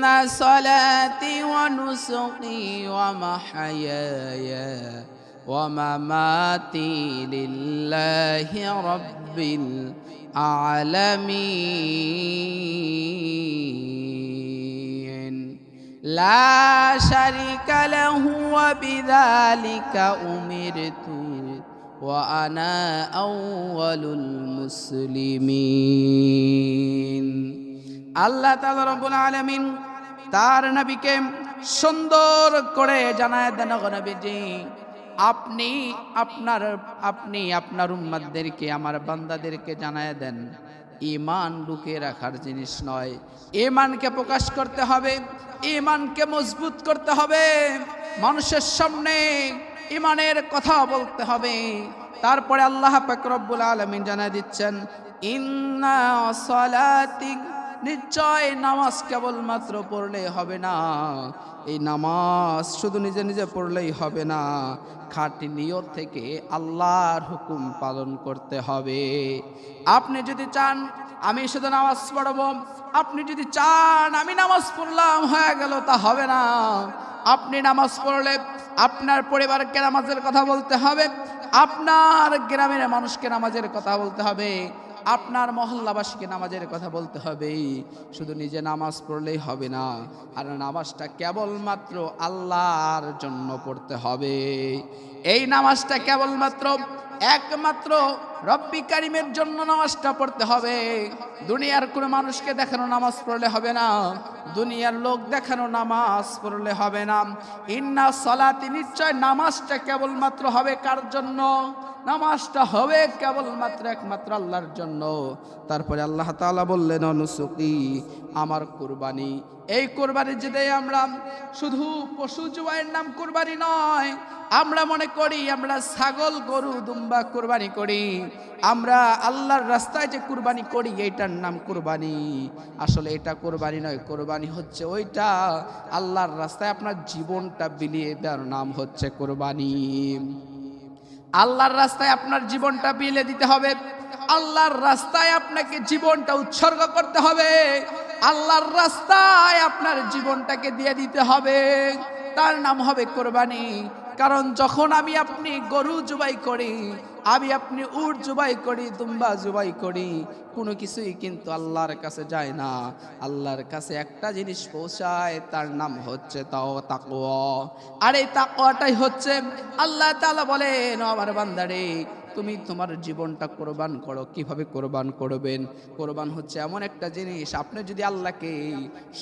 صلاتي ونسكي ومحياي ومماتي لله رب العالمين لا شريك له وبذلك أمرت وأنا أول المسلمين আল্লাহ তাআলা রব্বুল আলামিন তার নবীকে সুন্দর করে জানায় দেন, নবীজি আপনি আপনার উম্মতদেরকে, আমার বান্দাদেরকে জানায় দেন, ঈমান লুকিয়ে রাখার জিনিস নয়, ঈমানকে প্রকাশ করতে হবে, ঈমানকে মজবুত করতে হবে, মানুষের সামনে ঈমানের কথা বলতে হবে। তারপরে আল্লাহ পাক রব্বুল আলামিন জানায় দিচ্ছেন, ইন্না সালাতি, নিশ্চয় নামাজ কেবলমাত্র পড়লে হবে না, এই নামাজ শুধু নিজে নিজে পড়লেই হবে না, খাঁটি নিয়ত থেকে আল্লাহর হুকুম পালন করতে হবে। আপনি যদি চান আমি শুধু নামাজ পড়ব, আপনি যদি চান আমি নামাজ পড়লাম হয়ে গেল, তা হবে না। আপনি নামাজ পড়লে আপনার পরিবারকে নামাজের কথা বলতে হবে, আপনার গ্রামের মানুষকে নামাজের কথা বলতে হবে, আপনার মহল্লাবাসীকে নামাজের কথা বলতে হবে। শুধু নিজে নামাজ পড়লেই হবে না, আর নামাজটা কেবলমাত্র আল্লাহর জন্য পড়তে হবে। এই নামাজটা কেবলমাত্র একমাত্র রব্বি কারিমের জন্য নামাজটা পড়তে হবে। দুনিয়ার কোনো মানুষকে দেখানো নামাজ পড়লে হবে না, দুনিয়ার লোক দেখানো নামাজ পড়লে হবে না। ইন্না সালাতি, নিশ্চয় নামাজটা কেবলমাত্র হবে কার জন্য? নামাজটা হবে কেবলমাত্র একমাত্র আল্লাহর জন্য। তারপরে আল্লাহ তাআলা বললেন, অনুসুকি, আমার কুরবানি। এই কুরবানি যেটা আমরা শুধু পশু জবাইয়ের নাম কুরবানি নয়, আমরা মনে করি আমরা ছাগল গরু দুম্বা কুরবানি করি, আমরা আল্লাহর রাস্তায় যে কুরবানি করি এইটার নাম কুরবানি। আসলে এটা কুরবানি নয়, কুরবানি হচ্ছে ওইটা আল্লাহর রাস্তায় আপনার জীবনটা বিলিয়ে দেওয়ার নাম হচ্ছে কুরবানি। আল্লাহর রাস্তায় আপনার জীবনটা বিলিয়ে দিতে হবে, আল্লাহর রাস্তায় আপনাকে জীবনটা উৎসর্গ করতে হবে, আল্লাহর রাস্তায় আপনার জীবনটাকে দিয়ে দিতে হবে, তার নাম হবে কুরবানি। কারণ যখন আমি আপনি গরু জবাই করি, আমি আপনি উট জবাই করি, দুম্বা জবাই করি, কোনো কিছুই কিন্তু আল্লাহর কাছে যায় না। আল্লাহর কাছে একটা জিনিস পৌঁছায়, তার নাম হচ্ছে তাকওয়া। আর এই তাকওয়াটাই হচ্ছে আল্লাহ তাআলা বলেন, আমার বান্দারে তুমি তোমার জীবনটা কোরবান করো। কিভাবে কোরবান করবেন? কোরবান হচ্ছে এমন একটা জিনিস, আপনি যদি আল্লাহকে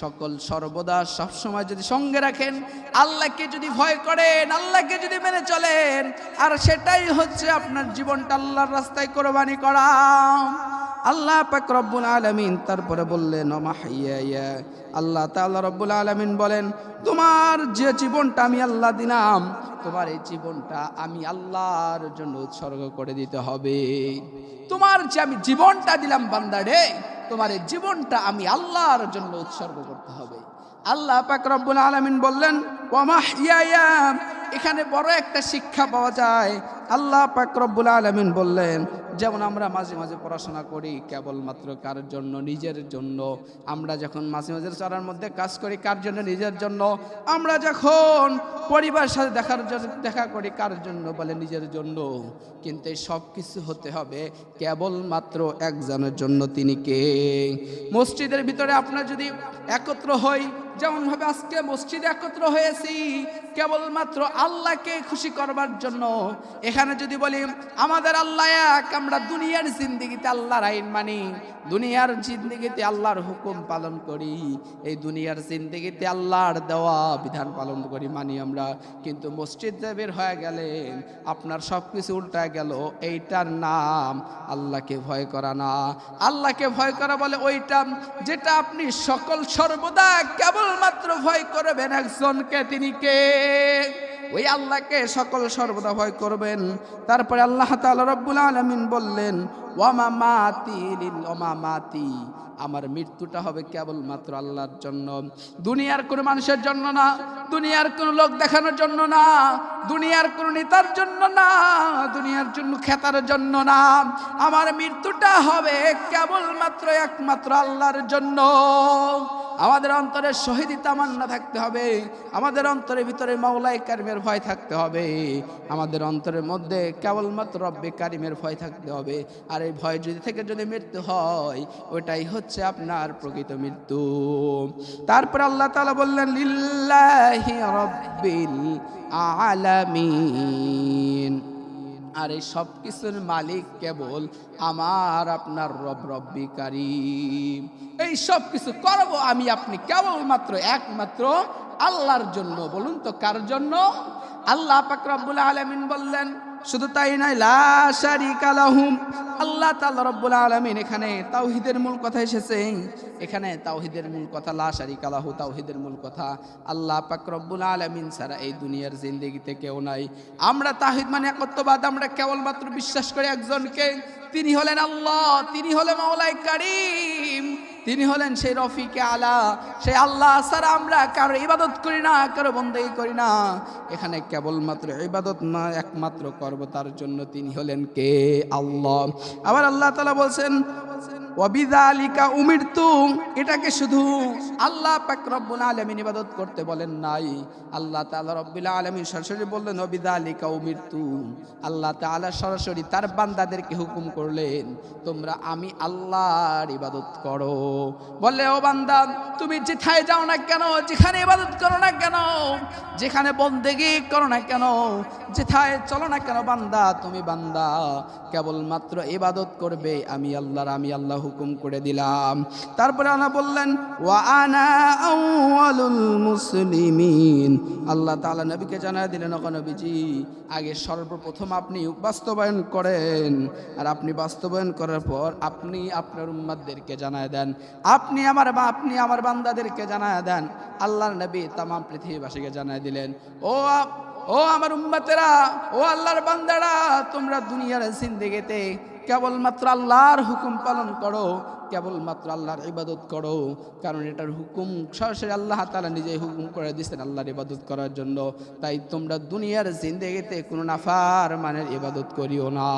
সকল সর্বদা সবসময় যদি সঙ্গে রাখেন, আল্লাহকে যদি ভয় করেন, আল্লাহকে যদি মেনে চলেন, আর সেটাই হচ্ছে আপনার জীবনটা আল্লাহর রাস্তায় কোরবানি করা। আল্লাহ পাক রব্বুল আলামিন তারপরে বললেন, ওমাহিয়া, আল্লাহ তাআলা রব্বুল আলামিন বলেন, তোমার যে জীবনটা আমি আল্লাহ দিলাম, তোমার এই জীবনটা আমি আল্লাহর জন্য উৎসর্গ করে দিতে হবে। তোমার যে আমি জীবনটা দিলাম বান্দা রে, তোমার এই জীবনটা আমি আল্লাহর জন্য উৎসর্গ করতে হবে। আল্লাহ পাক রব্বুল আলামিন বললেন, ওমাহিয়া, এখানে বড় একটা শিক্ষা পাওয়া যায়। আল্লাহ পাক রব্বুল আলামিন বললেন, যেমন আমরা মাঝে মাঝে পড়াশোনা করি কেবলমাত্র কার জন্য? নিজের জন্য। আমরা যখন মাঝে মাঝে চলার মধ্যে কাজ করি কার জন্য? নিজের জন্য। আমরা যখন পরিবারের সাথে দেখা করি কার জন্য? বলে নিজের জন্য। কিন্তু এই সব কিছু হতে হবে কেবলমাত্র একজনের জন্য। তিনি কে? মসজিদের ভিতরে আপনার যদি একত্র হই, যেমনভাবে আজকে মসজিদে একত্র হয়েছি কেবলমাত্র আল্লাহকে খুশি করবার জন্য, এখানে যদি বলি আমাদের আল্লাহ এক, আমরা দুনিয়ার জিন্দেগিতে আল্লাহর আইন মানি, দুনিয়ার জিন্দেগিতে আল্লাহর হুকুম পালন করি, এই দুনিয়ার জিন্দেগিতে আল্লাহর দেওয়া বিধান পালন করি, মানি আমরা। কিন্তু মসজিদ বের হয়ে গেলেন, আপনার সব কিছু উল্টা গেল। এইটার নাম আল্লাহকে ভয় করা না। আল্লাহকে ভয় করা বলে ওইটা যেটা আপনি সকল সর্বদা কেবলমাত্র ভয় করবেন একজনকে। তিনি কে? ওই আল্লাহকে সকল সর্বদা ভয় করবেন। তারপরে আল্লাহ তাআলা রব্বুল আলামিন বললেন, ওমামাতি, আমার মৃত্যুটা হবে কেবলমাত্র আল্লাহর জন্য, দুনিয়ার কোনো মানুষের জন্য না, দুনিয়ার কোনো লোক দেখানোর জন্য না, দুনিয়ার কোনো নেতার জন্য না, দুনিয়ার জন্য খেতার জন্য না। আমার মৃত্যুটা হবে কেবলমাত্র একমাত্র আল্লাহর জন্য। আমাদের অন্তরে শহীদি তামান্না থাকতে হবে, আমাদের অন্তরের ভিতরে মাওলাই কারিমের ভয় থাকতে হবে, আমাদের অন্তরের মধ্যে কেবলমাত্র রব্বে কারিমের ভয় থাকতে হবে। আর এই ভয় থেকে যদি মৃত্যু হয়, ওটাই হচ্ছে আপনার প্রকৃত মৃত্যু। তারপর আল্লাহ তাআলা বললেন লিল্লাহি রাব্বিল আলামিন, আর এই সব কিছুর মালিক কেবল আমার আপনার রব রব্বি কারিম। এই সব কিছু করব আমি আপনি কেবলমাত্র একমাত্র আল্লাহর জন্য। বলুন তো কার জন্য? আল্লাহ পাক রব্বুল আলামিন বললেন, শুধু তাই নয়, লা শারিকা লাহুম। আল্লাহ তাআলা রব্বুল আলামিন এখানে তাওহীদের মূল কথা এসেছে, এখানে তাওহীদের মূল কথা, লা শারিকা লাহু তাওহীদের মূল কথা। আল্লাহ পাক রব্বুল আলামিন ছাড়া এই দুনিয়ার জিন্দেগিতে কেউ নাই। আমরা তাওহীদ মানে একত্ববাদ, আমরা কেবলমাত্র বিশ্বাস করি একজনকে, তিনি হলেন আল্লাহ, তিনি হলেন মাওলাই কারীম, তিনি হলেন সেই রফিকে আলা। সেই আল্লাহ ছাড়া আমরা কারো ইবাদত করি না, কারো বন্দেগী করি না। এখানে কেবলমাত্র ইবাদত না, একমাত্র করব তার জন্য, তিনি হলেন কে? আল্লাহ। আবার আল্লাহ তাআলা বলছেন ওয়াবিযালিকা উমিরতু, এটাকে শুধু আল্লাহ পাক রব্বুল আলামিন ইবাদত করতে বলেন নাই, আল্লাহ তাআলা রব্বুল আলামিন সরাসরি বললেন ওয়াবিযালিকা উমিরতু। আল্লাহ তাআলা সরাসরি তার বান্দাদেরকে হুকুম করলেন, তোমরা আমি আল্লাহর ইবাদত করো। বললে ও বান্দা, তুমি যেখানে যাও না কেন, যেখানে ইবাদত করো না কেন, যেখানে বন্দেগী করো না কেন, যেথায় চলো না কেন বান্দা, তুমি বান্দা কেবলমাত্র ইবাদত করবে আমি আল্লাহর, আমি আল্লাহ হুকুম করে দিলাম। তারপরে আল্লাহ বললেন ওয়া আনা আউয়ালুল মুসলিমিন। আল্লাহ তাআলা নবীকে জানায় দিলেন, ও নবীজি, আগে সর্বপ্রথম আপনি বাস্তবায়ন করেন, আর আপনি বাস্তবায়ন করার পর আপনি আপনার উম্মতদেরকে জানায় দেন, আপনি আমার বান্দাদেরকে জানায় দেন। আল্লাহর নবী তামাম পৃথিবীবাসীকে জানায় দিলেন, ও আমার উম্মতেরা, ও আল্লাহর বান্দারা, তোমরা দুনিয়ার জিন্দেগিতে কেবলমাত্র আল্লাহর হুকুম পালন করো, কেবলমাত্র আল্লাহর ইবাদত করো, কারণ এটার হুকুম সরাসরি আল্লাহ তাআলা নিজেই হুকুম করে দিয়েছেন আল্লাহর ইবাদত করার জন্য। তাই তোমরা দুনিয়ার জিন্দেগিতে কোনো নাফরমানের ইবাদত করিও না।